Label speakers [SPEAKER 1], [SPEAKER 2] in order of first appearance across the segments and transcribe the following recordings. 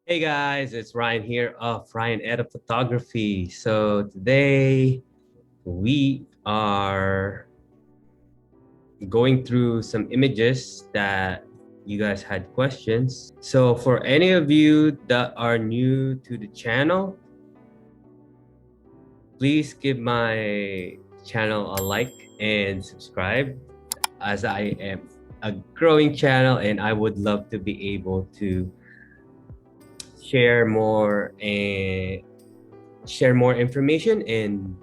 [SPEAKER 1] Hey guys, it's Ryan here of Ryan Edda Photography. So today we are going through some images that you guys had questions. So for any of you that are new to the channel, please give my channel a like and subscribe, as I am a growing channel and I would love to be able to share more and share more information and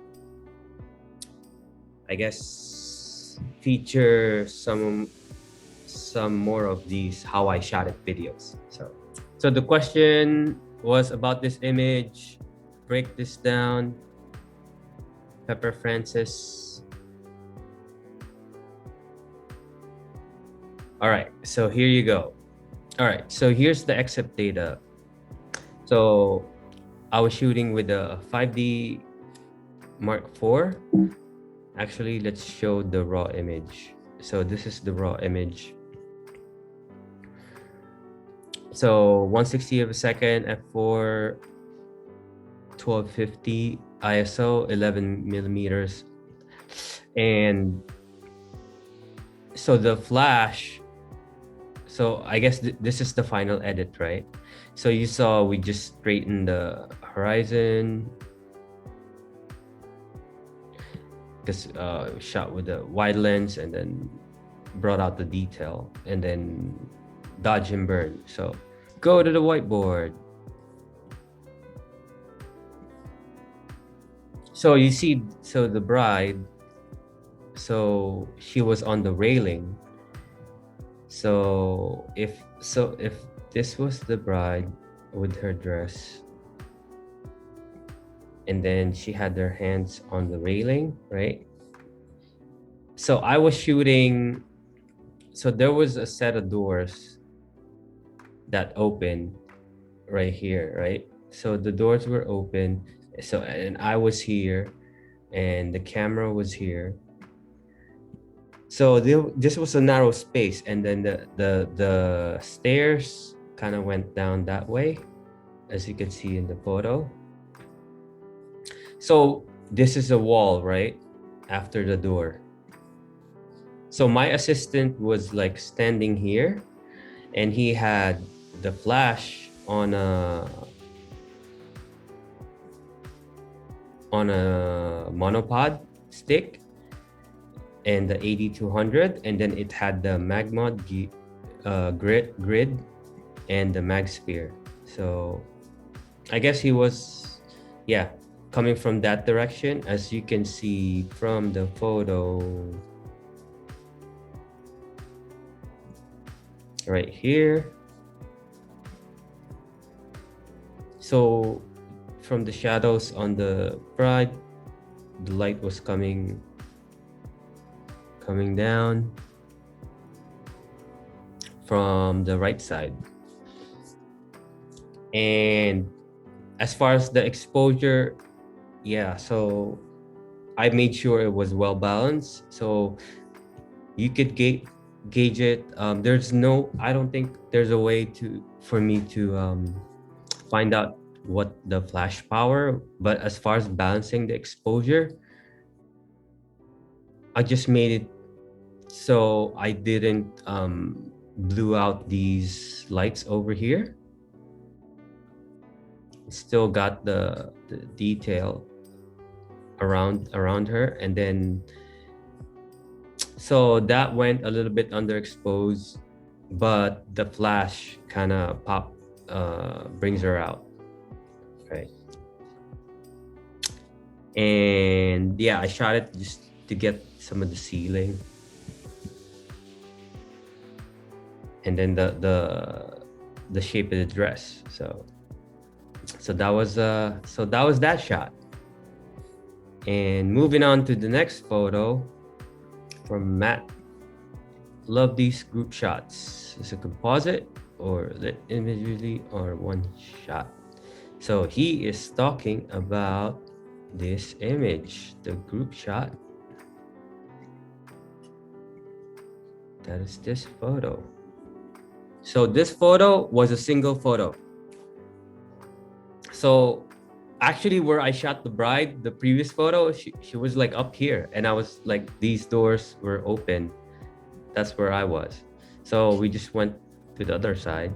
[SPEAKER 1] I guess feature some more of these how I shot it videos. So the question was about this image. Break this down. Pepper Francis. All right, so here you go. All right, so here's the accept data. So I was shooting with a 5D Mark IV. Actually, let's show the raw image. So this is the raw image. So 160 of a second, f4, 1250 ISO, 11 millimeters. And so the flash, so I guess this is the final edit, right? So you saw we just straightened the horizon, because shot with a wide lens and then brought out the detail and then dodge and burn. So go to the whiteboard. So you see, so the bride, so she was on the railing. So if this was the bride with her dress, and then she had her hands on the railing, right? So I was shooting, so there was a set of doors that opened right here, right? So the doors were open. So, and I was here and the camera was here. So this was a narrow space, and then the stairs kind of went down that way, as you can see in the photo. So this is a wall, right? After the door. So my assistant was like standing here, and he had the flash on a monopod stick and the 8200, and then it had the Magmod grid and the mag spear. So I guess he was, yeah, coming from that direction, as you can see from the photo right here. So from the shadows on the bride, the light was coming down from the right side. And as far as the exposure, yeah, so I made sure it was well balanced, so you could gauge it. There's no, I don't think there's a way for me to find out what the flash power, but as far as balancing the exposure, I just made it so I didn't blew out these lights over here. Still got the detail around her, and then so that went a little bit underexposed, but the flash kind of brings her out, right? And yeah, I shot it just to get some of the ceiling, and then the shape of the dress. So that was that shot. And moving on to the next photo from Matt. Love these group shots. Is it composite or lit individually or one shot? So he is talking about this image, the group shot. That is this photo. So this photo was a single photo. So actually where I shot the bride, the previous photo, she was like up here, and I was like, these doors were open. That's where I was. So we just went to the other side.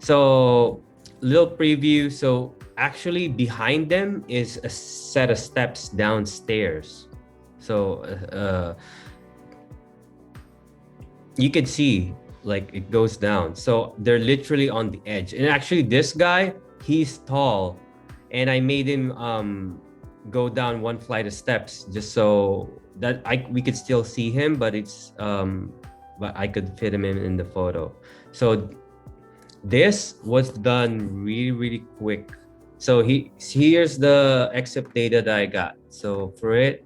[SPEAKER 1] So little preview. So actually behind them is a set of steps downstairs. So you can see like it goes down. So they're literally on the edge. And actually this guy, he's tall, and I made him go down one flight of steps just so that we could still see him, but but I could fit him in the photo. So this was done really, really quick. So here's the excerpt data that I got. So for it,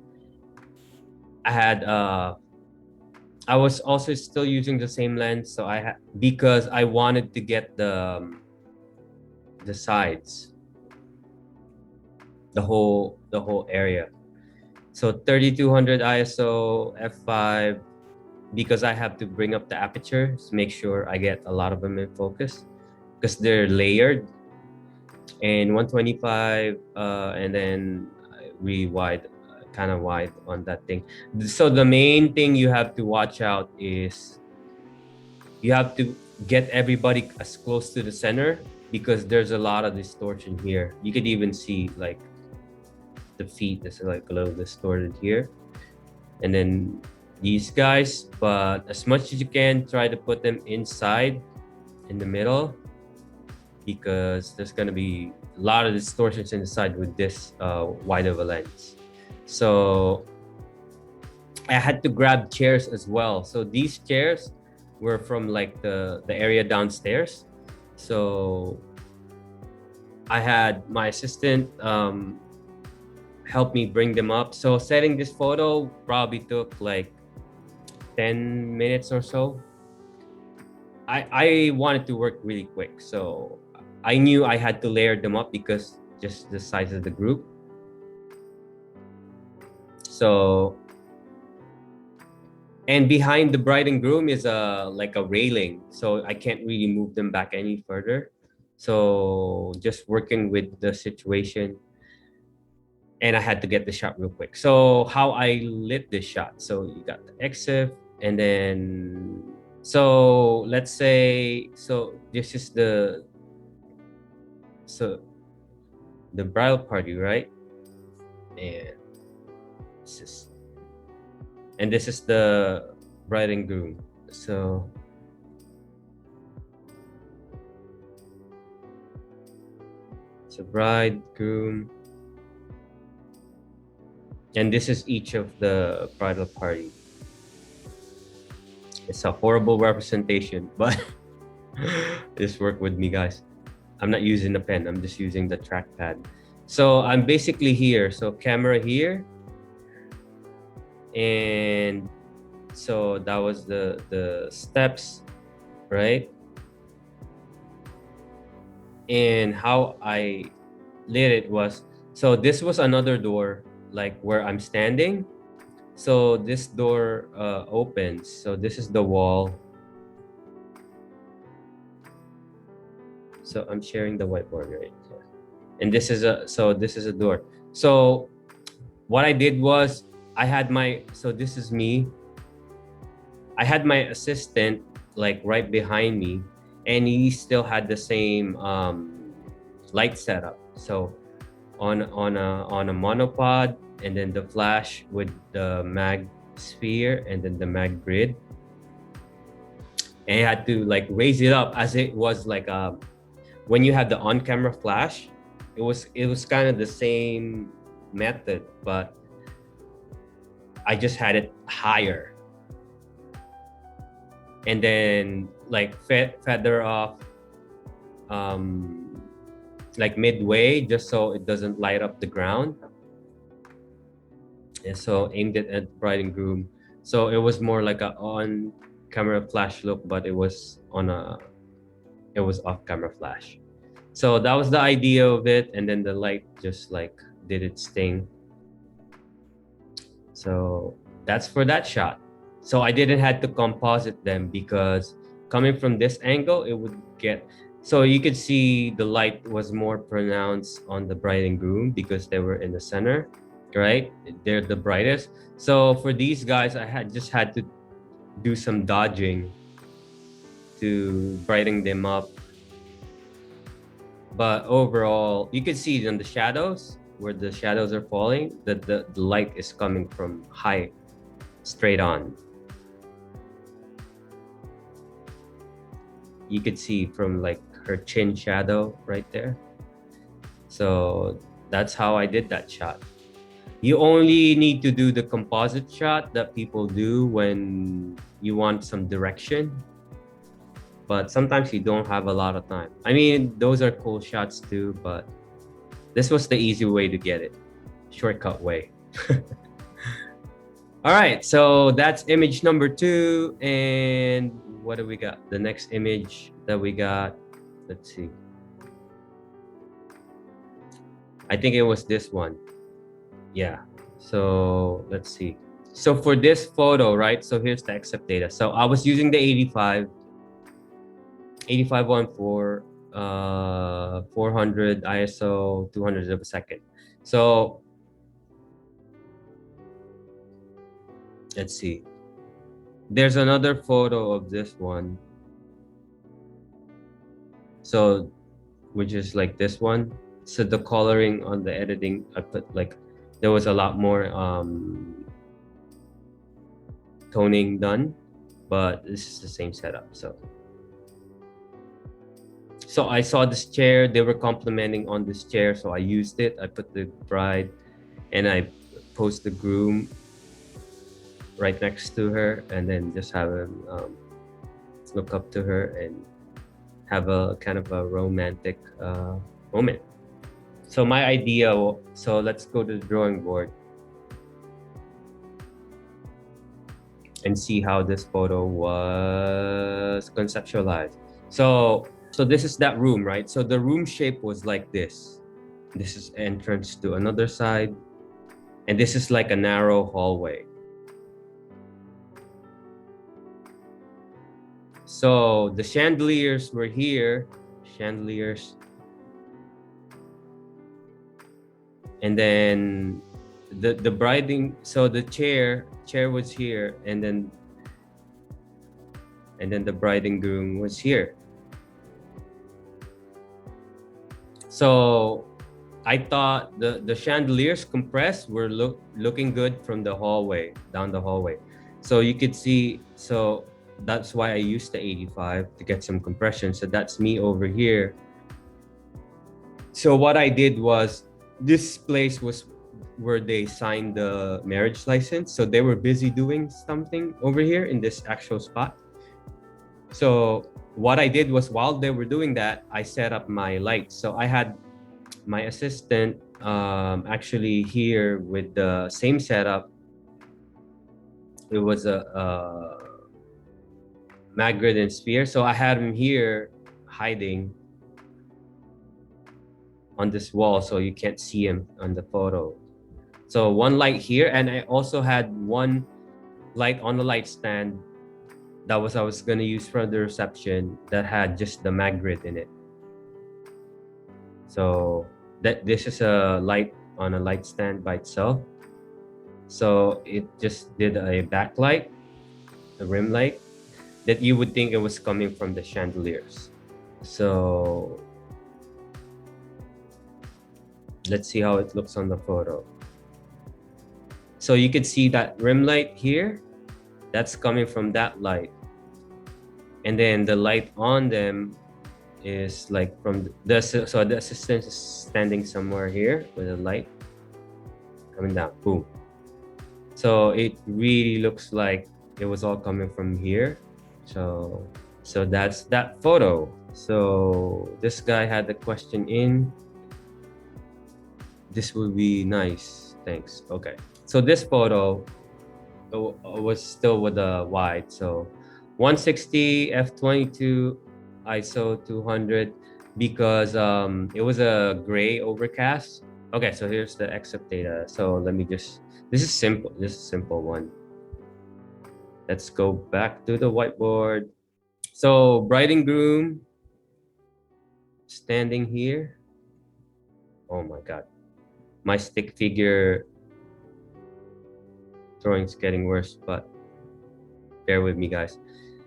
[SPEAKER 1] I had I was also still using the same lens. So because I wanted to get the sides, the whole area. So 3200 ISO f5, because I have to bring up the aperture to make sure I get a lot of them in focus, because they're layered. And 125 and then wide, kind of wide on that thing. So the main thing you have to watch out is you have to get everybody as close to the center, because there's a lot of distortion here. You could even see like the feet is like a little distorted here, and then these guys. But as much as you can, try to put them inside in the middle, because there's going to be a lot of distortions inside with this wide of a lens. So I had to grab chairs as well. So these chairs were from like the area downstairs. So I had my assistant help me bring them up. So setting this photo probably took like 10 minutes or so. I wanted to work really quick, so I knew I had to layer them up because just the size of the group. So, and behind the bride and groom is like a railing, so I can't really move them back any further. So just working with the situation, and I had to get the shot real quick. So how I lit this shot, so you got the EXIF, and then so let's say, so this is the bridal party, right? And this is the bride and groom. So bride, groom, and this is each of the bridal party. It's a horrible representation, but just work with me, guys. I'm not using a pen, I'm just using the trackpad. So I'm basically here, so camera here, and so that was the steps, right? And how I lit it was, so this was another door, like where I'm standing. So this door opens, so this is the wall. So I'm sharing the whiteboard right here, and this is a door. So what I did was I had my, so this is me. I had my assistant like right behind me, and he still had the same light setup. So on a monopod, and then the flash with the mag sphere, and then the mag grid. And I had to like raise it up as it was like when you have the on-camera flash, it was kind of the same method, but I just had it higher, and then like feather off like midway, just so it doesn't light up the ground. And so aimed it at bride and groom. So it was more like a on camera flash look, but it was off camera flash. So that was the idea of it, and then the light just like did its thing. So that's for that shot. So I didn't have to composite them, because coming from this angle, it would get, So you could see the light was more pronounced on the bride and groom because they were in the center, right? They're the brightest. So for these guys, I just had to do some dodging to brighten them up. But overall, you can see in the shadows, where the shadows are falling, that the light is coming from high, straight on. You could see from like her chin shadow right there. So that's how I did that shot. You only need to do the composite shot that people do when you want some direction, but sometimes you don't have a lot of time. I mean, those are cool shots too, but this was the easy way to get it. Shortcut way. All right, so that's image number 2. And what do we got? The next image that we got, let's see. I think it was this one. Yeah, so let's see. So for this photo, right? So here's the accept data. So I was using the 8514, 400 ISO, 200 of a second. So let's see. There's another photo of this one. So, which is like this one. So the coloring on the editing, I put like, there was a lot more toning done, but this is the same setup. So I saw this chair, they were complimenting on this chair, so I used it. I put the bride and I posed the groom right next to her, and then just have him look up to her and have a kind of a romantic moment. So my idea, so let's go to the drawing board and see how this photo was conceptualized. So this is that room, right? So the room shape was like this. This is entrance to another side, and this is like a narrow hallway. So the chandeliers were here, chandeliers. And then the briding, so the chair was here, and then the bride and groom was here. So I thought the chandeliers compressed were looking good from the hallway, down the hallway. So you could see, so that's why I used the 85 to get some compression. So that's me over here. So what I did was, this place was where they signed the marriage license. So they were busy doing something over here in this actual spot. So what I did was, while they were doing that, I set up my lights. So I had my assistant actually here with the same setup. It was a Magmod and sphere. So I had him here hiding on this wall, so you can't see him on the photo. So one light here, and I also had one light on the light stand that I was gonna use for the reception, that had just the Magmod in it. So this is a light on a light stand by itself. So it just did a backlight, a rim light, that you would think it was coming from the chandeliers. So let's see how it looks on the photo. So you can see that rim light here, that's coming from that light. And then the light on them is like from so the assistant is standing somewhere here with a light coming down, boom. So it really looks like it was all coming from here. So that's that photo. So this guy had the question in. This would be nice, thanks. Okay, so this photo was still with a wide, so 160 f22 ISO 200, because it was a gray overcast. Okay, so here's the accept data. So let me just, this is simple, this is a simple one. Let's go back to the whiteboard. So bride and groom, standing here. Oh my God, my stick figure drawing's getting worse, but bear with me, guys.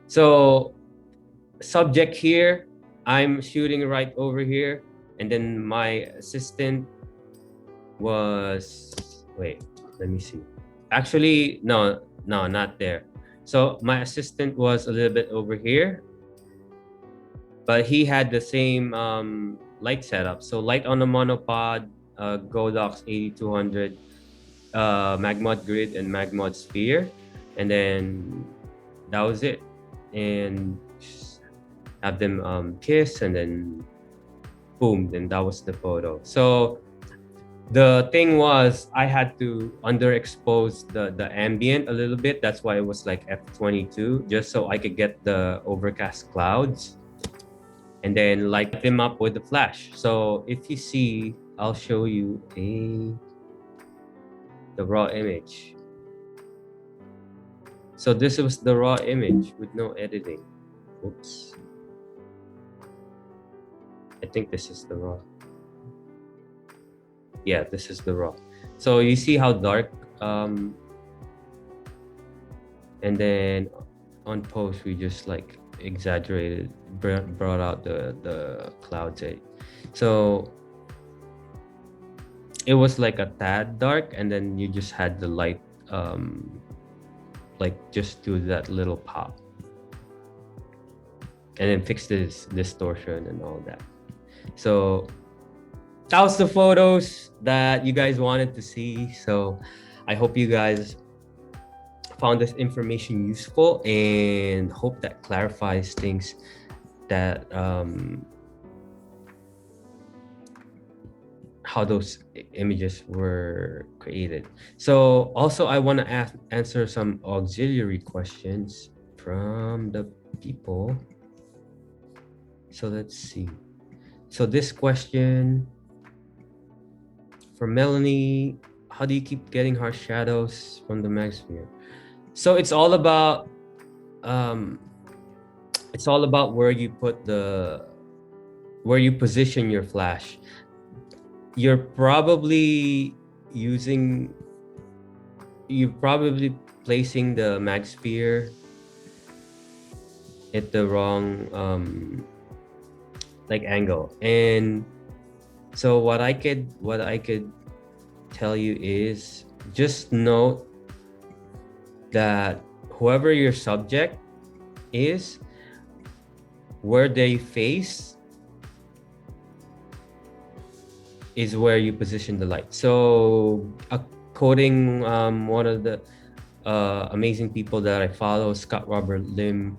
[SPEAKER 1] So subject here, I'm shooting right over here, and then my assistant was, wait, let me see. Actually, no, not there. So my assistant was a little bit over here, but he had the same light setup. So light on a monopod, Godox 8200, Magmod grid and Magmod sphere, and then that was it. And have them kiss, and then boom, then that was the photo. So the thing was, I had to underexpose the ambient a little bit. That's why it was like f22, just so I could get the overcast clouds and then light them up with the flash. So if you see, I'll show you the raw image. So this was the raw image with no editing. Oops. I think this is the raw. Yeah, this is the raw. So you see how dark, and then on post we just like exaggerated, brought out the clouds. So it was like a tad dark, and then you just had the light like just do that little pop, and then fix this distortion and all that. So that was the photos that you guys wanted to see. So I hope you guys found this information useful, and hope that clarifies things that how those images were created. So also I want to answer some auxiliary questions from the people. So let's see. So this question for Melanie: how do you keep getting harsh shadows from the Magsphere? So it's all about where you put where you position your flash. You're probably placing the Magsphere at the wrong like angle. And so what I could tell you is, just note that whoever your subject is, where they face is where you position the light. So quoting one of the amazing people that I follow, Scott Robert Lim,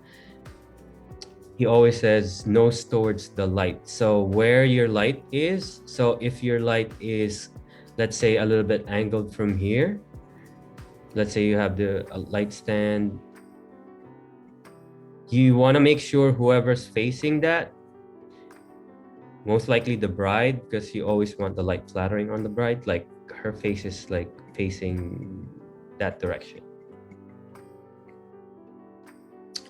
[SPEAKER 1] he always says nose towards the light. So where your light is, so if your light is, let's say, a little bit angled from here, let's say you have the light stand, you want to make sure whoever's facing that, most likely the bride, because you always want the light flattering on the bride, like her face is like facing that direction.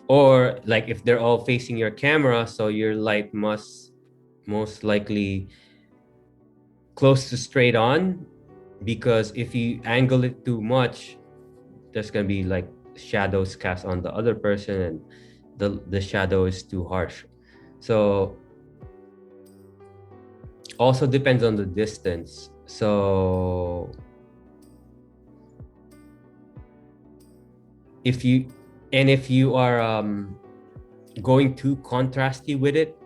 [SPEAKER 1] Or like if they're all facing your camera, so your light must most likely close to straight on, because if you angle it too much, there's gonna be like shadows cast on the other person, and the shadow is too harsh. So also depends on the distance. So if you are going too contrasty with it,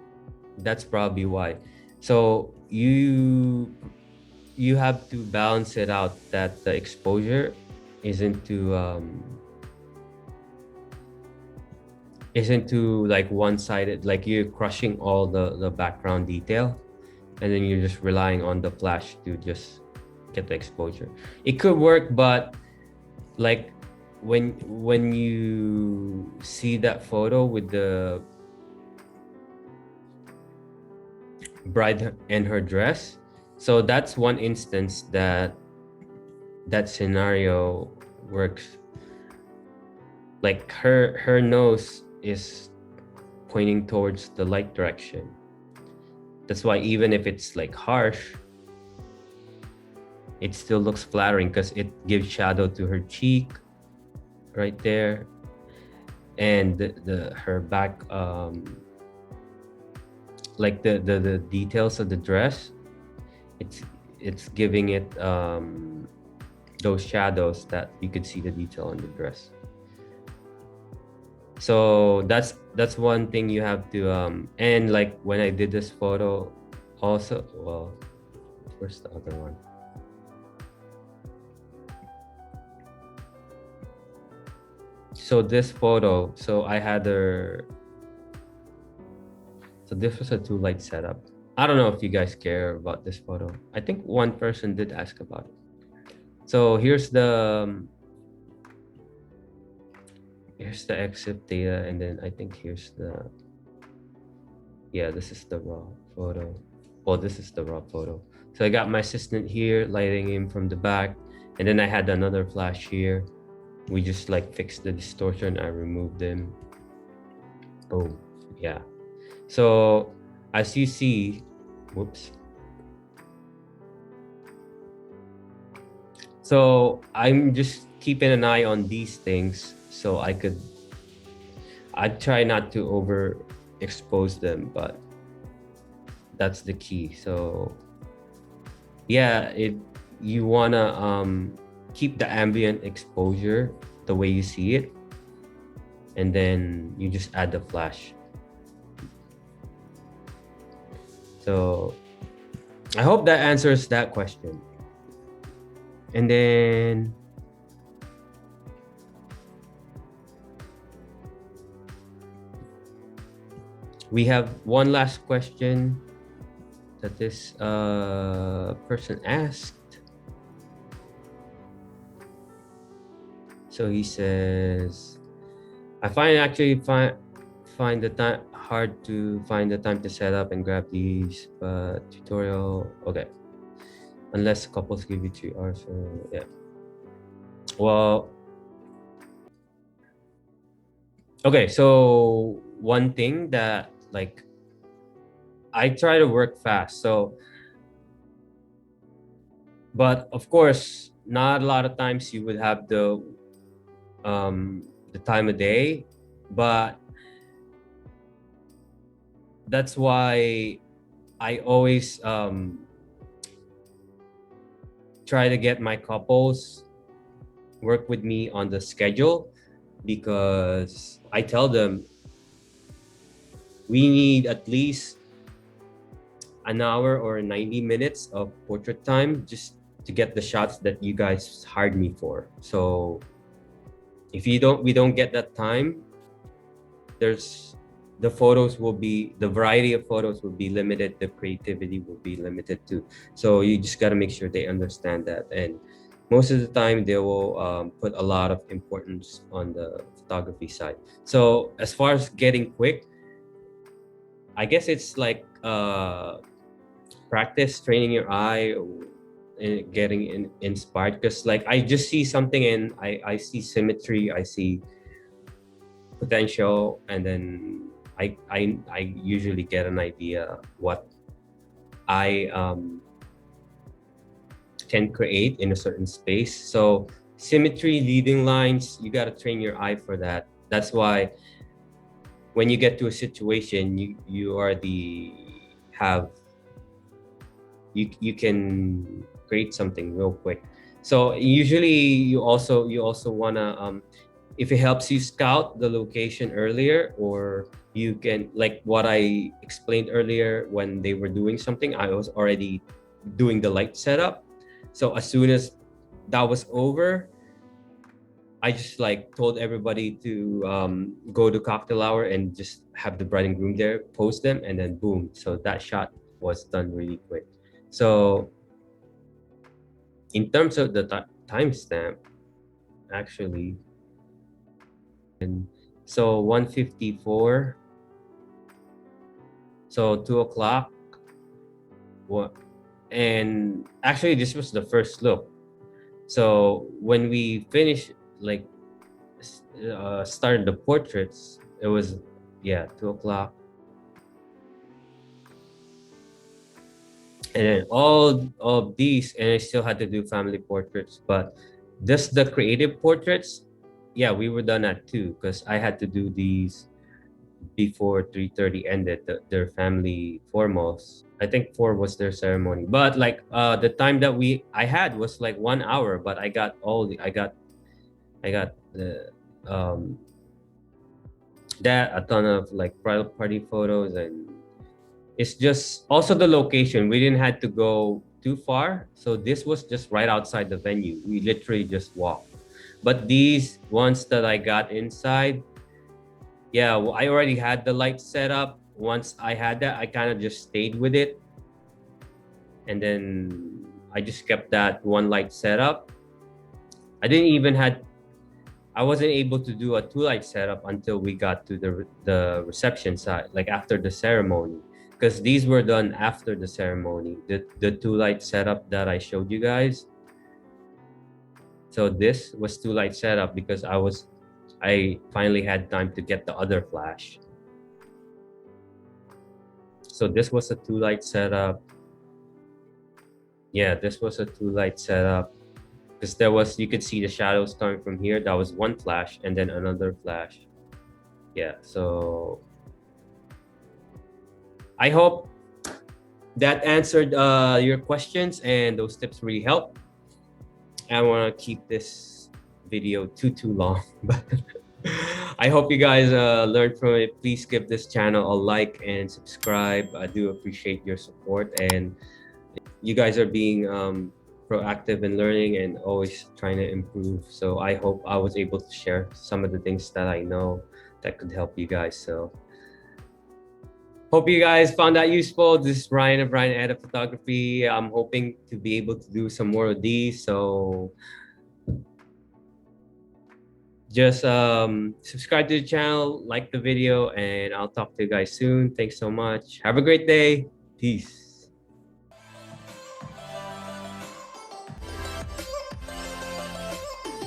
[SPEAKER 1] that's probably why. So you have to balance it out, that the exposure isn't too like one-sided, like you're crushing all the background detail, and then you're just relying on the flash to just get the exposure. It could work, but like when you see that photo with the bride and her dress, so that's one instance that scenario works. Like her nose is pointing towards the light direction, That's why even if it's like harsh, it still looks flattering because it gives shadow to her cheek right there, and her back, like the details of the dress. It's giving it those shadows that you could see the detail on the dress. So that's one thing you have to and like when I did this photo also, well, where's the other one? So this photo, so I had her, so this was a 2-light setup. I don't know if you guys care about this photo. I think one person did ask about it. So here's the exit data, and then I think here's the, yeah, this is the raw photo. Well, this is the raw photo. So I got my assistant here lighting him from the back, and then I had another flash here. We just like fixed the distortion. I removed them. Boom. Yeah. So as you see, whoops. So I'm just keeping an eye on these things so I try not to overexpose them, but that's the key. So yeah, you wanna keep the ambient exposure the way you see it, and then you just add the flash. So I hope that answers that question. And then we have one last question that this person asked. So he says, I find the time hard to find the time to set up and grab these, but tutorial, okay. Unless couples give you 3 hours, so yeah. Well, okay, so one thing that like I try to work fast, so but of course not a lot of times you would have the time of day, but that's why I always try to get my couples work with me on the schedule, because I tell them we need at least an hour or 90 minutes of portrait time just to get the shots that you guys hired me for. So if we don't get that time, the variety of photos will be limited, the creativity will be limited too. So you just got to make sure they understand that, and most of the time they will put a lot of importance on the photography side. So as far as getting quick, I guess it's like practice training your eye, and getting inspired, because like I just see something and I see symmetry, I see potential, and then I usually get an idea what I can create in a certain space. So symmetry, leading lines, you got to train your eye for that. That's why when you get to a situation, you can create something real quick. So usually you also wanna if it helps you scout the location earlier, or you can, like what I explained earlier, when they were doing something, I was already doing the light setup. So as soon as that was over, I just like told everybody to go to cocktail hour and just have the bride and groom there, post them, and then boom. So that shot was done really quick. So in terms of the timestamp, actually, and so 1:54, so 2 o'clock, what? And actually this was the first look. So when we finished, like started the portraits, it was, yeah, 2 o'clock. And then all of these, and I still had to do family portraits, but just the creative portraits, yeah, we were done at 2 because I had to do these before 3:30 ended, their family foremost. I think 4 was their ceremony, but like the time that I had was like 1 hour, but I got I got the that a ton of like private party photos, and it's just also the location. We didn't have to go too far, so this was just right outside the venue. We literally just walked. But these ones that I got inside, yeah, well, I already had the light set up. Once I had that, I kind of just stayed with it, and then I just kept that one light set up. I wasn't able to do a 2 light setup until we got to the reception side, like after the ceremony, because these were done after the ceremony. The 2 light setup that I showed you guys. So this was 2 light setup because I finally had time to get the other flash. So this was a 2 light setup. Yeah, this was a 2 light setup. Because you could see the shadows coming from here. That was one flash and then another flash. Yeah, so I hope that answered your questions and those tips really help. I don't want to keep this video too long, but I hope you guys learned from it. Please give this channel a like and subscribe. I do appreciate your support, and you guys are being proactive in learning and always trying to improve. So I hope I was able to share some of the things that I know that could help you guys. So hope you guys found that useful. This is Ryan of Ryan Edit Photography. I'm hoping to be able to do some more of these. So just subscribe to the channel, like the video, and I'll talk to you guys soon. Thanks so much. Have a great day. Peace.